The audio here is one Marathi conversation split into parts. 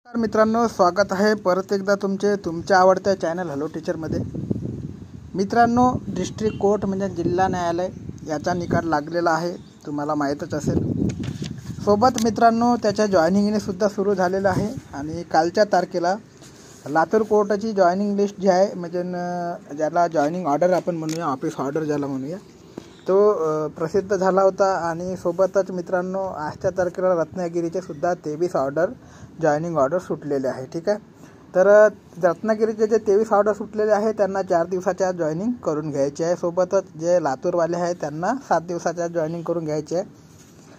मित्रांनो, स्वागत आहे परत एकदा तुमच्या आवडत्या चॅनल हॅलो टीचरमध्ये। मित्रांनो, डिस्ट्रिक्ट कोर्ट म्हणजे जिल्हा न्यायालय याचा निकाल लागलेला आहे, तुम्हाला माहीतच असेल। सोबत मित्रांनो त्याच्या जॉइनिंगने सुद्धा सुरू झालेला आहे आणि कालच्या तारखेला लातूर कोर्टाची जॉइनिंग लिस्ट जी आहे म्हणजे ज्याला जॉइनिंग ऑर्डर आपण म्हणूया, ऑफिस ऑर्डर ज्याला म्हणूया, तो प्रसिद्ध झाला होता। आणि सोबतच मित्रांनो आजच्या तारखेला रत्नागिरीचे सुद्धा 23 ऑर्डर जॉइनिंग ऑर्डर सुटलेले आहे। ठीक आहे, तर रत्नागिरीचे जे 23 ऑर्डर सुटलेले आहे त्यांना 4 दिवसाच्या जॉइनिंग करून घ्यायची आहे। सोबतच जे लातूरवाले आहे त्यांना 7 दिवसाच्या जॉइनिंग करून घ्यायची आहे।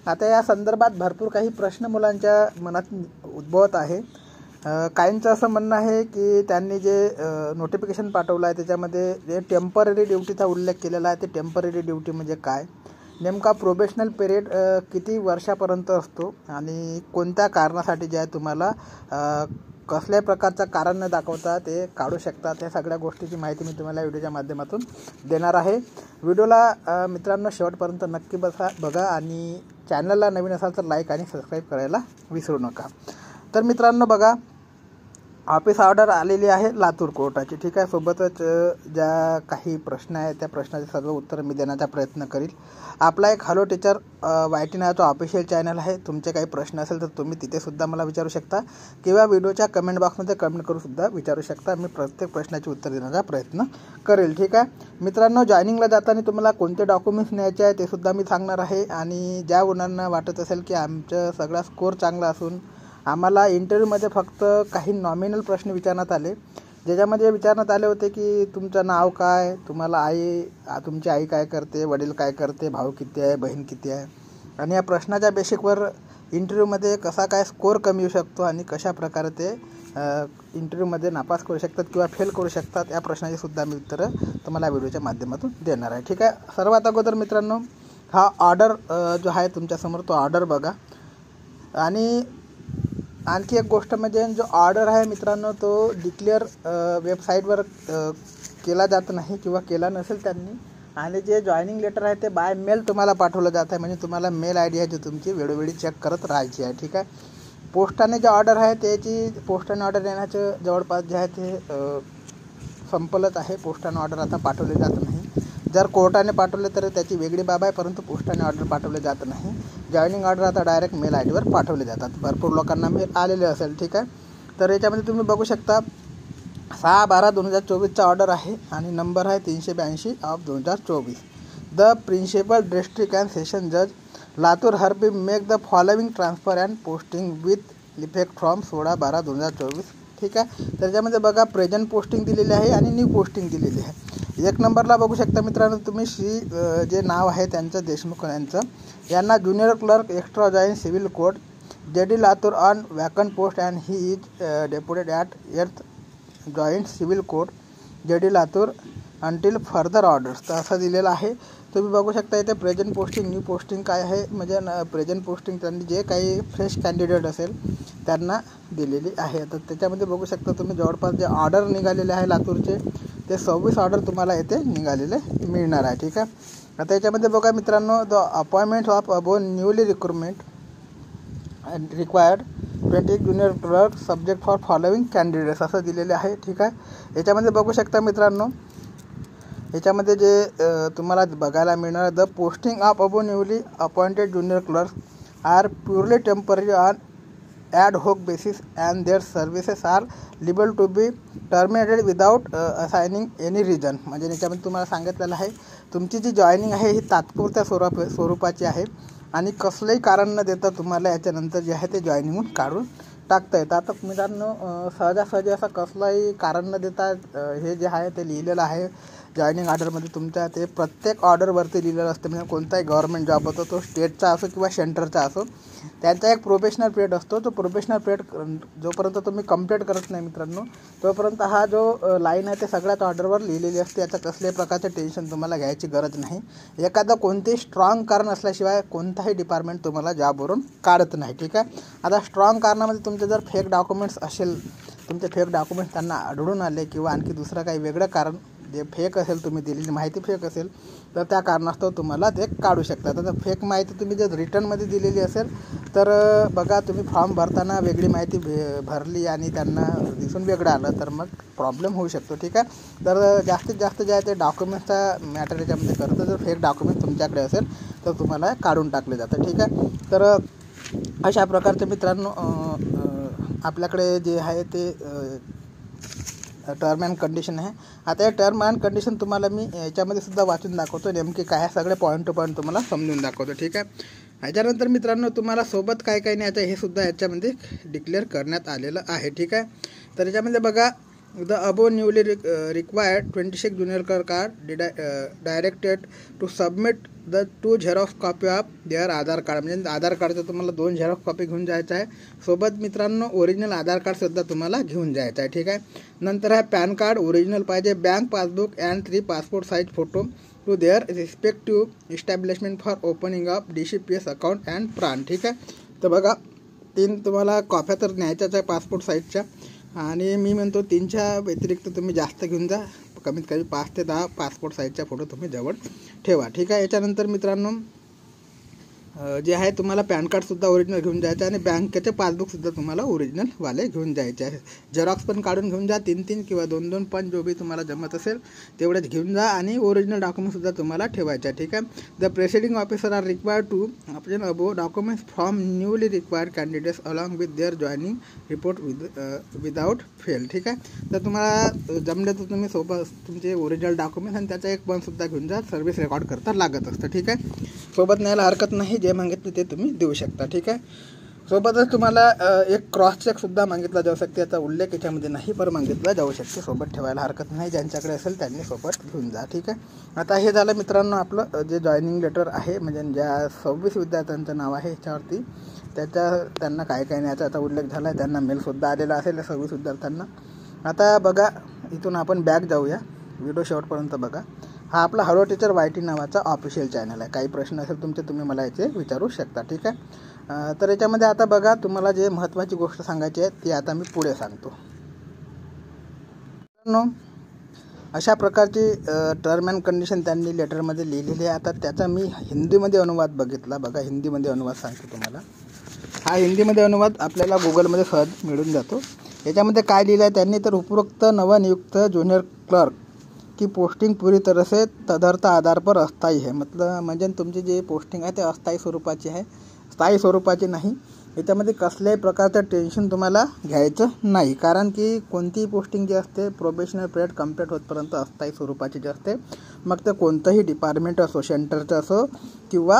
आता या संदर्भात भरपूर काही प्रश्न मुलांच्या मनात उद्भवत आहे। काहींचं असं म्हणणं आहे की त्यांनी जे नोटिफिकेशन पाठवलं आहे त्याच्यामध्ये जे टेम्पररी ड्युटीचा उल्लेख केलेला आहे, ते टेम्पररी ड्युटी म्हणजे काय, नेमका प्रोबेशनल पिरियड किती वर्षापर्यंत असतो आणि कोणत्या कारणासाठी जे आहे तुम्हाला कसल्या प्रकारचं कारण न दाखवता ते काढू शकतात, ह्या सगळ्या गोष्टीची माहिती मी तुम्हाला व्हिडिओच्या माध्यमातून देणार आहे। व्हिडिओला मित्रांनो शेवटपर्यंत नक्की बघा आणि चॅनलला नवीन असाल तर लाईक आणि सबस्क्राईब करायला विसरू नका। तर मित्रांनो बघा, ऑफिस ऑर्डर आलेली आहे लातूर कोर्टाची। ठीक आहे, सोबतच ज्या काही प्रश्न आहेत त्या प्रश्नाचे सर्व उत्तर मी देण्याचा प्रयत्न करील। आपला एक हॅलो टीचर YT नावाचा ऑफिशियल चॅनल आहे। तुमचे काही प्रश्न असेल तर तुम्ही तिथे सुद्धा मला विचारू शकता किंवा व्हिडिओच्या कमेंट बॉक्समध्ये कमेंट करून सुद्धा विचारू शकता। मी प्रत्येक प्रश्नाचे उत्तर देण्याचा प्रयत्न करेल। ठीक आहे मित्रांनो, जॉइनिंगला जाताना तुम्हाला कोणते डॉक्युमेंट्स न्यायचे आहे ते सुद्धा मी सांगणार आहे। आणि ज्या मुलांना वाटत असेल की आमचा सगळा स्कोर चांगला असून आम्हाला इंटरव्ह्यूमध्ये फक्त काही नॉमिनल प्रश्न विचारण्यात आले, ज्याच्यामध्ये विचारण्यात आले होते की तुमचं नाव काय, तुम्हाला तुमची आई काय करते, वडील काय करते, भाऊ किती आहे, बहीण किती आहे, आणि या प्रश्नाच्या बेसिकवर इंटरव्ह्यूमध्ये कसा काय स्कोर कमी येऊ शकतो आणि कशा प्रकारे ते इंटरव्ह्यूमध्ये नापास करू शकतात किंवा फेल करू शकतात, या प्रश्नाची सुद्धा मी उत्तरं तुम्हाला व्हिडिओच्या माध्यमातून देणार आहे। ठीक आहे, सर्वात अगोदर मित्रांनो हा ऑर्डर जो आहे तुमच्यासमोर तो ऑर्डर बघा। आणि आणखी एक गोष्ट म्हणजे जो ऑर्डर आहे मित्रांनो तो डिक्लेअर वेबसाईटवर केला जात नाही किंवा केला नसेल त्यांनी, आणि जे जॉइनिंग लेटर आहे ते बाय मेल तुम्हाला पाठवलं जात आहे, म्हणजे तुम्हाला मेल ID आहे जी तुमची वेळोवेळी चेक करत राहायची आहे। ठीक आहे, पोस्टाने जे ऑर्डर आहे त्याची पोस्टाने ऑर्डर येण्याचं जवळपास जे आहे ते संपलंच आहे। पोस्टाने ऑर्डर आता पाठवले जात नाही। जर कोर्टाने पाठवले तर त्याची वेगळी बाब आहे, परंतु पोस्टाने ऑर्डर पाठवले जात नाही। जॉइनिंग ऑर्डर आता डायरेक्ट मेल ID वर पाठवले जातात। भरपूर लोकांना मेल आलेले असेल। ठीक आहे, तर याच्यामध्ये तुम्ही बघू शकता 6/12/2024चा ऑर्डर आहे आणि नंबर आहे 382/2024। The principal district and session जज Latur hereby make the following transfer and posting with effect from 16/12/2024। ठीक आहे, त्याच्यामध्ये बघा प्रेझेंट पोस्टिंग दिलेली आहे आणि न्यू पोस्टिंग दिलेली आहे। 1 नंबरला बघू शकता मित्रांनो तुम्ही जे नाव आहे त्यांचं देशमुख यांना junior clerk extra joint civil court JD Latur on vacant post and he is deputed at 8th joint civil court JD Latur until further orders, तर असं दिलेलं आहे। तुम्ही बघू शकता इथे प्रेझेंट पोस्टिंग न्यू पोस्टिंग काय आहे, म्हणजे प्रेझेंट पोस्टिंग त्यांनी जे काही फ्रेश कॅन्डिडेट असेल त्यांना दिलेली आहे। तर त्याच्यामध्ये बघू शकता तुम्ही जवळपास जे ऑर्डर निघालेले आहे लातूरचे ते 26 ऑर्डर तुम्हाला येथे निघालेले मिळणार आहे। ठीक आहे, आता याच्यामध्ये बघा मित्रांनो the appointment of above newly recruitment required 20 junior clerk subject for following candidates असं दिलेले आहे। ठीक आहे, याच्यामध्ये बघू शकता मित्रांनो याच्यामध्ये जे तुम्हाला बघायला मिळणार the posting of above newly appointed junior clerk are purely temporary on ad hoc basis and their services are liable to be terminated without assigning any reason, म्हणजे याच्यामध्ये तुम्हाला सांगितलेलं आहे तुमची जी जॉइनिंग आहे ही तात्पुरत्या स्वरूपाची आहे आणि कसलंही कारण न देता तुम्हाला याच्यानंतर जे आहे ते जॉइनिंगहून काढून टाकता येतं। आता मित्रांनो सहजासहजी असं कसलंही कारण न देता हे जे आहे ते लिहिलेलं आहे जॉइनिंग ऑर्डरमध्ये तुमच्या, ते प्रत्येक ऑर्डरवरती लिहिलेलं असतं। म्हणजे कोणताही गव्हर्नमेंट जॉब होतो तो स्टेटचा असो किंवा सेंटरचा असो, त्यांचा एक प्रोबेशनल पिरियड असतो। तो प्रोबेशनल पिरियड जोपर्यंत तुम्ही कंप्लीट करत नाही मित्रांनो तोपर्यंत हा जो लाईन आहे ते सगळ्याच ऑर्डरवर लिहिलेली असते। याचं कसल्याही प्रकारचं टेन्शन तुम्हाला घ्यायची गरज नाही। एखादं कोणतेही स्ट्रॉंग कारण असल्याशिवाय कोणताही डिपार्टमेंट तुम्हाला जॉबवरून काढत नाही। ठीक आहे, आता स्ट्रॉंग कारणामध्ये तुमचे जर फेक डॉक्युमेंट्स असेल, तुमचे फेक डॉक्युमेंट्स त्यांना आढळून आले किंवा आणखी दुसरं काही वेगळं कारण जे फेक असेल, तुम्ही दिलेली माहिती फेक असेल तर त्या कारणास्तव तुम्हाला ते काढू शकतात. आता फेक माहिती तुम्ही जर रिटर्नमध्ये दिलेली असेल तर बघा, तुम्ही फॉर्म भरताना वेगळी माहिती भरली आणि त्यांना दिसून वेगळं आलं तर मग प्रॉब्लेम होऊ शकतो. ठीक आहे. तर जास्तीत जास्त जे आहे ते डॉक्युमेंट्सचा मॅटर याच्यामध्ये करतं. जर फेक डॉक्युमेंट तुमच्याकडे असेल तर तुम्हाला काढून टाकले जातं. ठीक आहे. तर अशा प्रकारचे मित्रांनो आपल्याकडे जे आहे ते टर्म अँड कंडिशन आहे. आता या टर्म अँड कंडिशन तुम्हाला मी याच्यामध्ये सुद्धा वाचून दाखवतो, नेमके काय सगळे पॉईंट टू पॉईंट तुम्हाला समजून दाखवतो. ठीक आहे. ह्याच्यानंतर मित्रांनो तुम्हाला सोबत काय काय नाही आता हे सुद्धा याच्यामध्ये डिक्लेअर करण्यात आलेलं आहे. ठीक आहे. तर याच्यामध्ये बघा, the above newly required 26 junior card directed to submit the 2 xerox copy of their Aadhaar card. म्हणजे आधार कार्डचं तुम्हाला 2 झेरॉक्स कॉपी घेऊन जायचं आहे. सोबत मित्रांनो ओरिजिनल आधार कार्डसुद्धा तुम्हाला घेऊन जायचं आहे. ठीक आहे. नंतर आहे पॅन कार्ड ओरिजिनल पाहिजे, bank passbook and 3 passport size photo to their respective establishment for opening of DCPS account and PRAN. ठीक आहे. तर बघा, 3 तुम्हाला कॉप्या तर न्यायच्याच आहे पासपोर्ट साईजच्या, आणि मी म्हणतो 3च्या व्यतिरिक्त तुम्ही जास्त घेऊन जा. कमीत कमी 5 ते 10 पासपोर्ट साईजचा फोटो तुम्ही जवळ ठेवा. ठीक आहे. याच्यानंतर मित्रांनो जे आहे तुम्हाला पॅन कार्डसुद्धा ओरिजिनल घेऊन जायचं आहे आणि बँकेचे पासबुकसुद्धा तुम्हाला ओरिजिनलवाले घेऊन जायचे आहे. झेरॉक्स पण काढून घेऊन जा, 3 किंवा 2 पण जो बी तुम्हाला जमत असेल तेवढेच घेऊन जा, आणि ओरिजिनल डॉक्युमेंटसुद्धा तुम्हाला ठेवायचे आहे. ठीक आहे. The presiding officer are required to option above documents from newly required candidates along with their joining report without fail. ठीक आहे. तर तुम्हाला जमले तर तुम्ही सोबत तुमचे ओरिजिनल डॉक्युमेंट्स आणि त्याचा एक पणसुद्धा घेऊन जा, सर्व्हिस रेकॉर्ड करता लागत असतं. ठीक आहे. सोबत न्यायला हरकत नाही, जे मागितले ते तुम्ही देऊ शकता. ठीक आहे. सोबतच तुम्हाला एक क्रॉस चेकसुद्धा मागितला जाऊ शकते. याचा उल्लेख याच्यामध्ये नाही, पण मागितला जाऊ शकते. सोबत ठेवायला हरकत नाही, ज्यांच्याकडे असेल त्यांनी सोबत घेऊन जा. ठीक आहे. आता हे झालं मित्रांनो आपलं जे जॉईनिंग लेटर आहे, म्हणजे ज्या 26 विद्यार्थ्यांचं नाव आहे ह्याच्यावरती त्यांना काय काय नाही याचा उल्लेख झाला आहे. त्यांना मेलसुद्धा आलेला असेल या 26 विद्यार्थ्यांना. आता बघा, इथून आपण बॅक जाऊया, व्हिडिओ शेवटपर्यंत बघा. हा आपला हॅलो टीचर YT नावाचा ऑफिशियल चॅनल आहे. काही प्रश्न असेल तुमचे तुम्ही मला याचे विचारू शकता. ठीक आहे. तर याच्यामध्ये आता बघा, तुम्हाला जे महत्त्वाची गोष्ट सांगायची आहे ती आता मी पुढे सांगतो. अशा प्रकारची टर्म अँड कंडिशन त्यांनी लेटरमध्ये लिहिलेली आहे. आता त्याचा मी हिंदीमध्ये अनुवाद बघितला. बघा, हिंदीमध्ये अनुवाद सांगतो तुम्हाला. हा हिंदीमध्ये अनुवाद आपल्याला गुगलमध्ये सहज मिळून जातो. याच्यामध्ये काय लिहिलं आहे त्यांनी, तर उपरोक्त नवनियुक्त जूनियर क्लर्क की पोस्टिंग पूरी तरह से तदर्थ आधार पर अस्थायी है. म्हणजे तुमची जी पोस्टिंग आहे ते अस्थायी स्वरूपाची आहे, स्थायी स्वरूपाची नाही. याच्यामध्ये कसल्याही प्रकारचं टेन्शन तुम्हाला घ्यायचं नाही, कारण की कोणतीही पोस्टिंग जी असते प्रोबेशनल पिरियड कंप्लीट होतपर्यंत अस्थायी स्वरूपाची जी असते. मग ते कोणतंही डिपार्टमेंट असो, सेंटरचं असो किंवा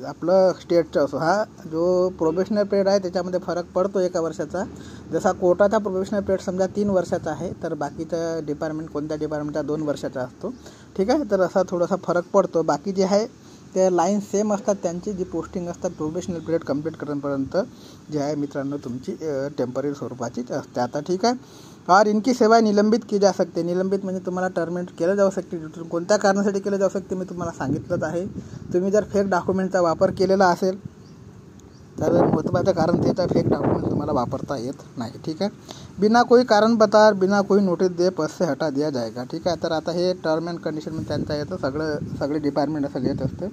आपलं स्टेटचं असो. हा जो प्रोबेशनल पिरियड आहे त्याच्यामध्ये फरक पडतो 1 वर्षाचा. जसा कोर्टाचा प्रोबेशनल पिरियड समजा 3 वर्षाचा आहे, तर बाकीचं डिपार्टमेंट कोणत्या डिपार्टमेंटचा 2 वर्षाचा असतो. ठीक आहे. तर असा थोडासा फरक पडतो. बाकी जे आहे ते लाईन सेम असतात. त्यांची जी पोस्टिंग असतात प्रोबेशनल पिरियड कंप्लीट करेपर्यंत जे आहे मित्रांनो तुमची टेम्पररी स्वरूपाचीच असते. आता ठीक आहे. और इनकी सेवा निलंबित की जा सकते. निलंबित म्हणजे तुम्हाला टर्मिनेट केलं जाऊ शकते. कोणत्या कारणासाठी केलं जाऊ शकते मी तुम्हाला सांगितलंच आहे. तुम्ही जर फेक डॉक्युमेंटचा वापर केलेला असेल तर महत्त्वाचं कारण तेच आहे, फेक डॉक्युमेंट तुम्हाला वापरता येत नाही. ठीक आहे. बिना कोई कारण बता, बिना कोई नोटिस दे पद से हटा दिया जाएगा. ठीक आहे. तर आता हे टर्म अँड कंडिशनमध्ये त्यांचं येतं, सगळे डिपार्टमेंट असं येत असते.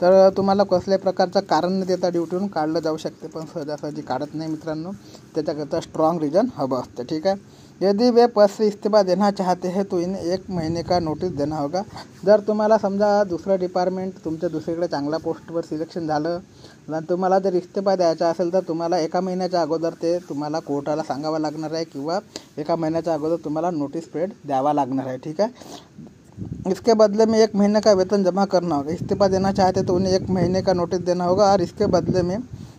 तर तुम्हाला कसल्याही प्रकारचं कारण न देता ड्युटीवरून काढलं जाऊ शकते, पण सहजासहजी काढत नाही मित्रांनो. त्याच्याकरता स्ट्रॉंग रिजन हवं असतं. ठीक आहे. यदि वे पद से इस्तीफा देना चाहते हैं तो इन्हें 1 महीने का नोटिस देना होगा. जर तुम्हाला समजा दुसरं डिपार्टमेंट तुमच्या दुसरीकडे चांगल्या पोस्टवर सिलेक्शन झालं आणि तुम्हाला जर इस्तीफा द्यायचा असेल तर तुम्हाला 1 महिन्याच्या अगोदर ते तुम्हाला कोर्टाला सांगावं लागणार आहे, किंवा 1 महिन्याच्या अगोदर तुम्हाला नोटिस पिरियड द्यावा लागणार है. ठीक है. इसके बदले में 1 महीने का वेतन जमा करना होगा. इस्तीफा देना चाहते तो उन्हें 1 महीने का नोटिस देना होगा और इसके बदले में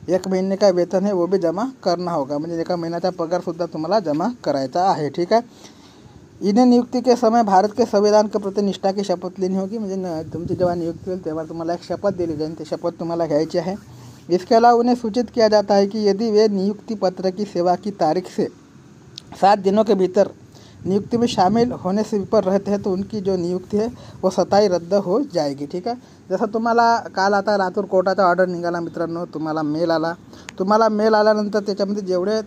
1 महीने का वेतन है वो भी जमा करना होगा. म्हणजे 1 महिन्याचा पगारसुद्धा तुम्हाला जमा करायचा आहे. ठीक है. इन्हें नियुक्ति के समय भारत के संविधान के प्रति निष्ठा की शपथ लेनी होगी. म्हणजे तुमची जेव्हा नियुक्ती होईल तेव्हा तुम्हाला एक शपथ दिली जाईल, ती शपथ तुम्हाला घ्यायची आहे. इसके अलावा उन्हें सूचित किया जाता है कि यदि वे नियुक्ति पत्र की सेवा की तारीख से 7 दिनों के भीतर नियुक्ति में शामिल होने से विफल रहते हैं तो उनकी जो नियुक्ती है वो स्वतः रद्द हो जाएगी, ठीक आहे। जसं तुम्हाला काल आता लातूर कोर्टाचा ऑर्डर निघाला मित्रांनो, तुम्हाला मेल आल्यानंतर त्याच्यामध्ये जेवढे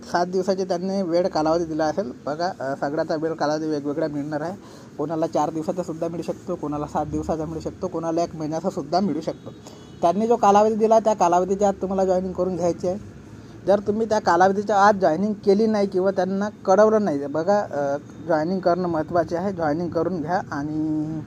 7 दिवसाचे त्यांनी वेळ कालावधी दिला असेल बघा, सगळ्याचा वेळ कालावधी वेगवेगळा मिळणार आहे। कोणाला 4 दिवसाचा सुद्धा मिळू शकतो, कोणाला 7 दिवसाचा मिळू शकतो, कोणाला 1 महिन्याचा सुद्धा मिळू शकतो। त्यांनी जो कालावधी दिला त्या कालावधीच्या आत तुम्हाला जॉईनिंग करून घ्यायची आहे। जर तुम्ही त्या कालावधीच्या आत जॉईनिंग केली नाही किंवा त्यांना कळवलं नाही, बघा जॉईनिंग करणं महत्त्वाचे आहे, जॉईनिंग करून घ्या। आणि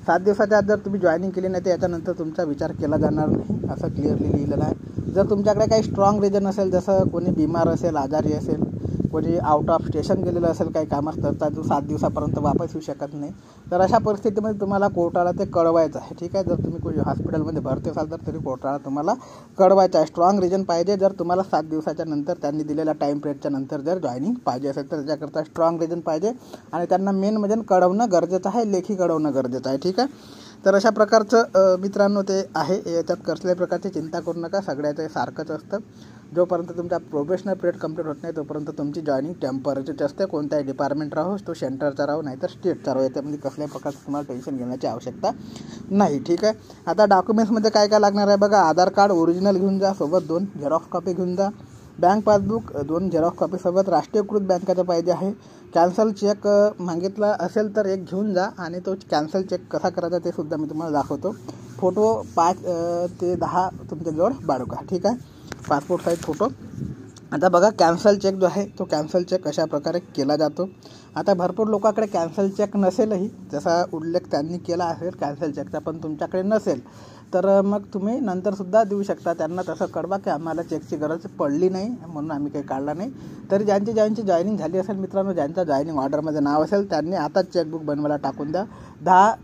7 दिवसाच्या आत जर तुम्ही जॉईनिंग केली नाही तर याच्यानंतर तुमचा विचार केला जाणार नाही, असं क्लिअरली लिहिलेलं आहे। जर तुमच्याकडे काही स्ट्रॉंग रिजन असेल, जसं कोणी बिमार असेल, आजारी असेल, कोणी आउट ऑफ स्टेशन गेलेलं असेल काही कामाकरता, जो 7 दिवसापर्यंत वापस येऊ शकत नाही, तर अशा परिस्थितीमध्ये तुम्हाला कोर्टाला ते कळवायचं आहे, ठीक आहे। जर तुम्ही कोणी हॉस्पिटलमध्ये भरती असाल तर तरी कोर्टाला तुम्हाला कळवायचं आहे। स्ट्रॉंग रिजन पाहिजे, जर तुम्हाला 7 दिवसाच्या नंतर त्यांनी दिलेल्या टाईम पिरियडच्या नंतर जर जॉईनिंग पाहिजे असेल तर त्याच्याकरता स्ट्रॉंग रिजन पाहिजे आणि त्यांना मेन म्हणजे कळवणं गरजेचं आहे, लेखी कळवणं गरजेचं आहे, ठीक आहे। तर अशा प्रकारचं मित्रांनो ते आहे। याच्यात कसल्याही प्रकारची चिंता करू नका, सगळ्याचं सारखंच असतं। जोपर्यंत तुमचा प्रोबेशनल पिरियड कंप्लीट होत नाही तोपर्यंत तुमची जॉईनिंग टेम्पररीच असते, कोणत्याही डिपार्टमेंट राहो, तो सेंटरचा राहो नाहीतर स्टेटचा राहो, याच्यामध्ये कसल्याही प्रकारचं तुम्हाला टेन्शन घेण्याची आवश्यकता नाही, ठीक आहे। आता डॉक्युमेंट्समध्ये काय काय लागणार आहे बघा, आधार कार्ड ओरिजिनल घेऊन जा, सोबत 2 झेरॉक्स कॉपी घेऊन जा, बँक पासबुक 2 झेरॉक्स कॉपीसोबत राष्ट्रीयकृत बँकेचं पाहिजे आहे, कॅन्सल चेक मागितला असेल तर एक घेऊन जा आणि तो कॅन्सल चेक कसा करायचा ते सुद्धा मी तुम्हाला दाखवतो। फोटो 5 ते 10 तुमच्याजवळ बाळगा, ठीक आहे, पासपोर्ट साईज फोटो। आता बघा कॅन्सल चेक जो आहे तो कॅन्सल चेक अशा प्रकारे केला जातो। आता भरपूर लोकांकडे कॅन्सल चेक नसेलही, जसा उल्लेख त्यांनी केला असेल कॅन्सल चेकचा, पण तुमच्याकडे नसेल तर मग तुम्ही नंतरसुद्धा देऊ शकता। त्यांना तसं कळवा की आम्हाला चेकची गरज पडली नाही म्हणून आम्ही काही काढला नाही। तरी ज्यांची जॉईनिंग झाली असेल मित्रांनो, ज्यांच्या जॉईनिंग ऑर्डरमध्ये नाव असेल त्यांनी आताच चेकबुक बनवायला टाकून द्या।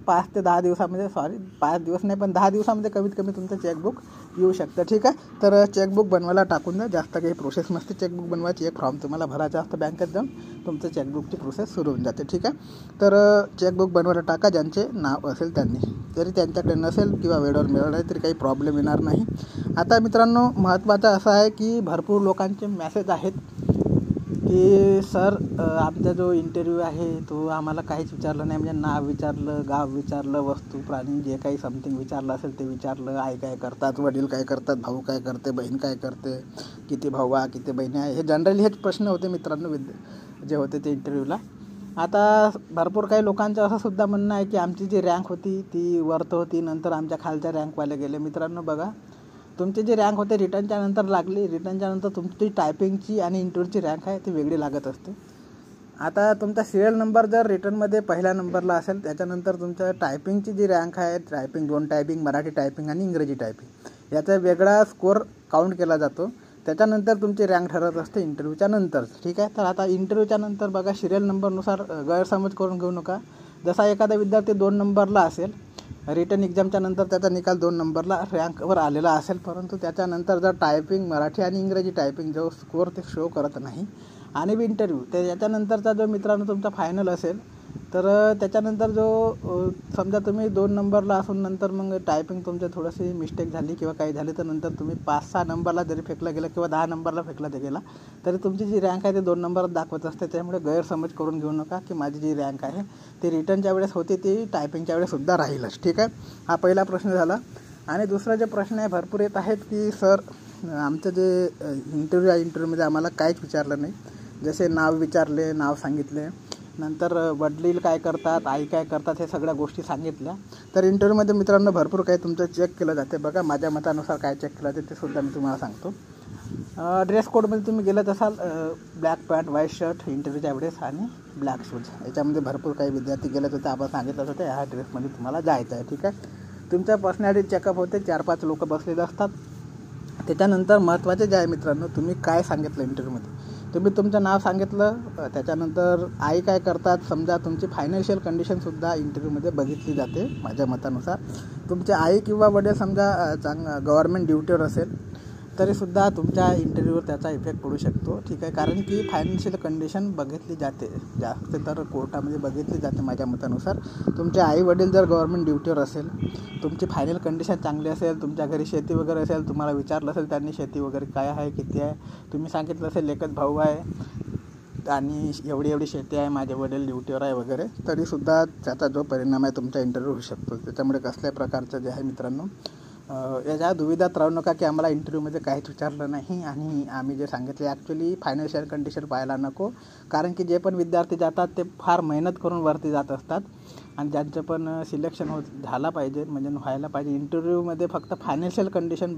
5 ते 10 दिवसामध्ये, 5 दिवस नाही पण 10 दिवसामध्ये कमीत कमी तुमचं चेकबुक येऊ शकतं, ठीक आहे। तर चेकबुक बनवायला टाकून द्या, जास्त काही प्रोसेस नसते चेकबुक बनवायची, एक फॉर्म तुम्हाला भरायचा असतं बँकेत जाऊन, तुमचं चेकबुकची प्रोसेस सुरू होऊन जाते, ठीक आहे। तर चेकबुक बनवायला टाका ज्यांचे नाव असेल त्यांनी, जरी त्यांच्याकडे नसेल किंवा वेळेवर मिळालं नाही तरी काही प्रॉब्लेम येणार नाही। आता मित्रांनो महत्त्वाचं असं आहे की भरपूर लोकांचे मेसेज आहेत की सर आमचा जो इंटरव्ह्यू आहे तो आम्हाला काहीच विचारलं नाही, म्हणजे नाव विचारलं, गाव विचारलं, वस्तू प्राणी जे काही समथिंग विचारलं असेल ते विचारलं, आई काय करतात, वडील काय करतात, भाऊ काय करते, बहीण काय करते, किती भाऊ आहे, किती बहिणी आहे, हे जनरली हेच प्रश्न होते मित्रांनो जे होते ते इंटरव्ह्यूला। आता भरपूर काही लोकांचं असं सुद्धा म्हणणं आहे की आमची जी रँक होती ती वरत होती, नंतर आमच्या खालच्या रँकवाले गेले। मित्रांनो बघा, तुमची जी रँक होते रिटर्नच्या नंतर लागली, रिटर्नच्या नंतर तुमची टायपिंगची आणि इंटरव्ह्यूची रँक आहे ती वेगळी लागत असते। आता तुमचा सिरियल नंबर जर रिटर्नमध्ये पहिल्या नंबरला असेल, त्याच्यानंतर तुमच्या टायपिंगची जी रँक आहे, टायपिंग 2 टायपिंग, मराठी टायपिंग आणि इंग्रजी टायपिंग, याचा वेगळा स्कोअर काउंट केला जातो, त्याच्यानंतर तुमची रँक ठरत असते इंटरव्ह्यूच्या नंतर, ठीक आहे। तर आता इंटरव्ह्यूच्या नंतर बघा सिरियल नंबरनुसार गैरसमज करून घेऊ नका। जसा एखादा विद्यार्थी 2 नंबरला असेल, रिटर्न एक्झामच्या नंतर त्याचा निकाल 2 नंबरला रँकवर आलेला असेल, परंतु त्याच्यानंतर जर टायपिंग मराठी आणि इंग्रजी टायपिंग जो स्कोअर ते शो करत नाही आणि इंटरव्ह्यू तर याच्यानंतरचा जो मित्रांनो तुमचा फायनल असेल, तर त्याच्यानंतर जो समजा तुम्ही 2 नंबरला असून नंतर मग टायपिंग तुमचं थोडीशी मिस्टेक झाली किंवा काही झाली तर नंतर तुम्ही 5-6 नंबरला जरी फेकला गेला किंवा 10 नंबरला फेकला गेला तरी तुमची जी रँक आहे ते 2 नंबरात दाखवत असते। त्यामुळे गैरसमज करून घेऊ नका की माझी जी रँक आहे ती रिटर्नच्या वेळेस होती ती टायपिंगच्या वेळेससुद्धा राहीलच, ठीक आहे। हा पहिला प्रश्न झाला। आणि दुसरा जे प्रश्न आहे भरपूर येत आहेत की सर आमचं जे इंटरव्ह्यू आहे इंटरव्ह्यूमध्ये आम्हाला काहीच विचारलं नाही, जसे नाव विचारले, नाव सांगितले, नंतर वडील काय करतात, आई काय करतात, हे सगळ्या गोष्टी सांगितल्या। तर इंटरव्ह्यूमध्ये मित्रांनो भरपूर काही तुमचं चेक केलं जाते। बघा माझ्या मतानुसार काय चेक केलं जाते ते सुद्धा मी तुम्हाला सांगतो। ड्रेस कोडमध्ये तुम्ही गेलात असाल, ब्लॅक पॅन्ट, व्हाईट शर्ट इंटरव्ह्यूच्या वेळेस आणि ब्लॅक शूज, याच्यामध्ये भरपूर काही विद्यार्थी गेले होते, आपण सांगितलं होतं ह्या ड्रेसमध्ये तुम्हाला जायचं आहे, ठीक आहे। तुमच्या पर्सनॅलिटी चेकअप होते, 4-5 लोक बसलेले असतात। त्याच्यानंतर महत्त्वाचे जे आहे मित्रांनो, तुम्ही काय सांगितलं इंटरव्ह्यूमध्ये, तुम्ही तुमचं नाव सांगितलं, त्याच्यानंतर आई काय करतात, समजा तुमची फायनान्शियल कंडिशनसुद्धा इंटरव्ह्यूमध्ये बघितली जाते। माझ्या मतानुसार तुमचे आई किंवा वडील समजा गव्हर्नमेंट ड्युटीवर असेल तरीसुद्धा तुमच्या इंटरव्ह्यूवर त्याचा इफेक्ट पडू शकतो, ठीक आहे। कारण की फायनान्शियल कंडिशन बघितली जाते, जास्त तर कोर्टामध्ये बघितली जाते माझ्या मतानुसार। तुमचे आई वडील जर गव्हर्नमेंट ड्युटीवर असेल, तुमची फायनल कंडिशन चांगली असेल, तुमच्या घरी शेती वगैरे असेल, तुम्हाला विचारलं असेल त्यांनी शेती वगैरे काय आहे, किती आहे, तुम्ही सांगितलं असेल एकच भाऊ आहे, आणि एवढी शेती आहे, माझे वडील ड्युटीवर आहे वगैरे, तरीसुद्धा त्याचा जो परिणाम आहे तुमचा इंटरव्ह्यू होऊ शकतो. त्याच्यामुळे कसल्याही प्रकारचं जे आहे मित्रांनो, याच्या दुविधात राहू नका की आम्हाला इंटरव्ह्यूमध्ये काहीच विचारलं नाही आणि आम्ही जे सांगितले ॲक्च्युली फायनान्शियल कंडिशन पाहायला नको. कारण की जे पण विद्यार्थी जातात ते फार मेहनत करून वरती जात असतात आणि ज्यांचं पण सिलेक्शन झाला पाहिजे म्हणजे व्हायला पाहिजे. इंटरव्ह्यूमध्ये फक्त फायनान्शियल कंडिशन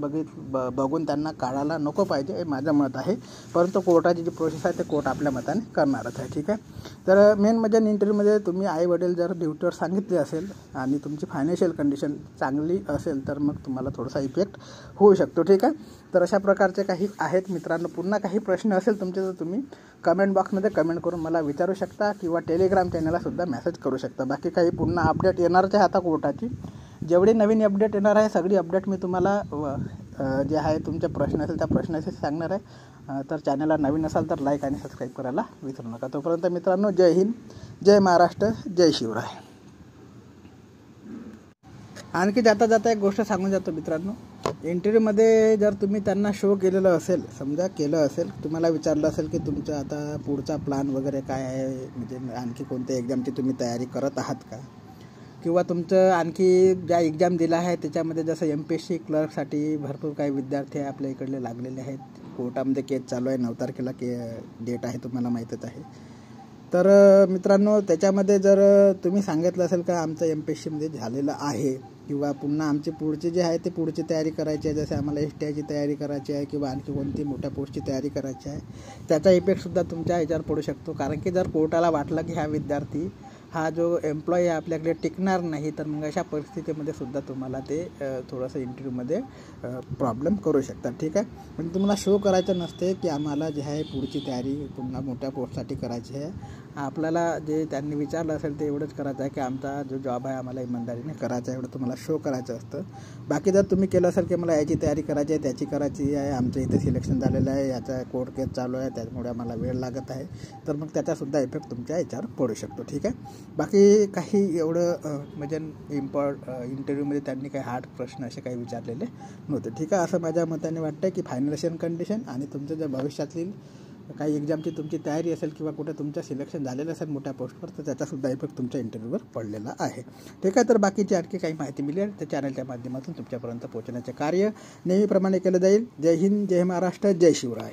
बघून त्यांना काढायला नको पाहिजे, हे माझं मत आहे. परंतु कोर्टाची जी प्रोसेस आहे ते कोर्ट आपल्या मताने करणारच आहे. ठीक आहे. तर मेन म्हणजे इंटरव्ह्यूमध्ये तुम्ही आई वडील जर ड्युटीवर सांगितले असेल आणि तुमची फायनान्शियल कंडिशन चांगली असेल तर मग तुम्हाला थोडासा इफेक्ट होऊ शकतो. ठीक आहे. तर अशा प्रकारचे काही आहेत मित्रांनो. पुन्हा काही प्रश्न असेल तुमचे तर तुम्ही कमेंट बॉक्समध्ये कमेंट करून मला विचारू शकता किंवा टेलिग्राम चॅनललासुद्धा मेसेज करू शकता. बाकी काही पुन्हा अपडेट येणारच आहे आता कोर्टाची. जेवढी नवीन अपडेट येणार आहे सगळी अपडेट मी तुम्हाला जे आहे तुमचे प्रश्न असेल त्या प्रश्नाशी सांगणार आहे. तर चॅनलला नवीन असाल तर लाईक आणि सबस्क्राईब करायला विसरू नका. तोपर्यंत मित्रांनो, जय हिंद, जय महाराष्ट्र, जय शिवराय. आणखी जाता एक गोष्ट सांगून जातो मित्रांनो. इंटरव्ह्यूमध्ये जर तुम्ही त्यांना शो केलेलं असेल, समजा केलं असेल, तुम्हाला विचारलं असेल की तुमचं आता पुढचा प्लॅन वगैरे काय आहे, म्हणजे आणखी कोणत्या एक्झामची तुम्ही तयारी करत आहात का, किंवा तुमचं आणखी ज्या एक्झाम दिला आहे त्याच्यामध्ये जसं MPSC क्लर्कसाठी भरपूर काही विद्यार्थी आपल्या इकडले लागलेले आहेत. कोर्टामध्ये केस चालू आहे, 9 तारखेला डेट आहे, तुम्हाला माहीतच आहे. तर मित्रांनो, त्याच्यामध्ये जर तुम्ही सांगितलं असेल का आमचं MPSCमध्ये झालेलं आहे किंवा पुन्हा आमची पुढची जे आहे ते पुढची तयारी करायची आहे, जसे आम्हाला STIची तयारी करायची आहे किंवा आणखी कोणती मोठ्या पोस्टची तयारी करायची आहे, त्याचा इफेक्टसुद्धा तुमच्या ह्याच्यावर पडू शकतो. कारण की जर कोर्टाला वाटलं की हा विद्यार्थी हा जो एम्प्लॉई आहे आपल्याकडे टिकणार नाही, तर मग अशा परिस्थितीमध्ये सुद्धा तुम्हाला ते थोडंसं इंटरव्ह्यूमध्ये प्रॉब्लेम करू शकतात. ठीक आहे. पण तुम्हाला शो करायचं नसते की आम्हाला जे आहे पुढची तयारी पुन्हा मोठ्या पोस्टसाठी करायची आहे. आपल्याला जे त्यांनी विचारलं असेल ते एवढंच करायचं आहे की आमचा जो जॉब आहे आम्हाला इमानदारीने करायचा आहे, एवढं तुम्हाला शो करायचं असतं. बाकी जर तुम्ही केलं असेल की मला याची तयारी करायची आहे, त्याची करायची आहे, आमचं इथे सिलेक्शन झालेलं आहे, याचा कोर्ट केस चालू आहे, त्यामुळे आम्हाला वेळ लागत आहे, तर मग त्याचासुद्धा इफेक्ट तुमच्या याच्यावर पडू शकतो. ठीक आहे. बाकी काही एवढं म्हणजे इंटरव्ह्यूमध्ये त्यांनी काही हार्ड प्रश्न असे काही विचारलेले नव्हते. ठीक आहे. असं माझ्या मताने वाटतं की फायनान्शियल कंडिशन आणि तुमचं जर भविष्यातील काही एक्झामची तुमची तयारी असेल किंवा कुठे तुमचं सिलेक्शन झालेलं असेल मोठ्या पोस्टवर, तर त्याचासुद्धा इफेक्ट तुमच्या इंटरव्ह्यूवर पडलेला आहे. ठीक आहे. तर बाकीची आणखी काही माहिती मिळेल त्या चॅनलच्या माध्यमातून तुमच्यापर्यंत पोहोचण्याचे कार्य नेहमीप्रमाणे केलं जाईल. जय हिंद, जय महाराष्ट्र, जय शिवराय.